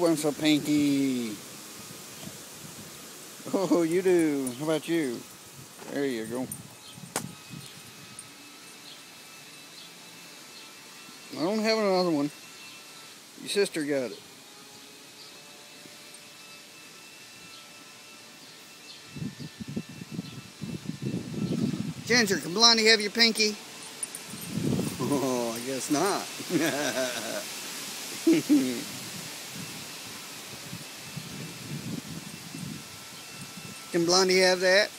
wants a pinky. Oh, you do. How about you? There you go. I don't have another one. Your sister got it. Ginger, can Blondie have your pinky? Oh, I guess not. Can Blondie have that?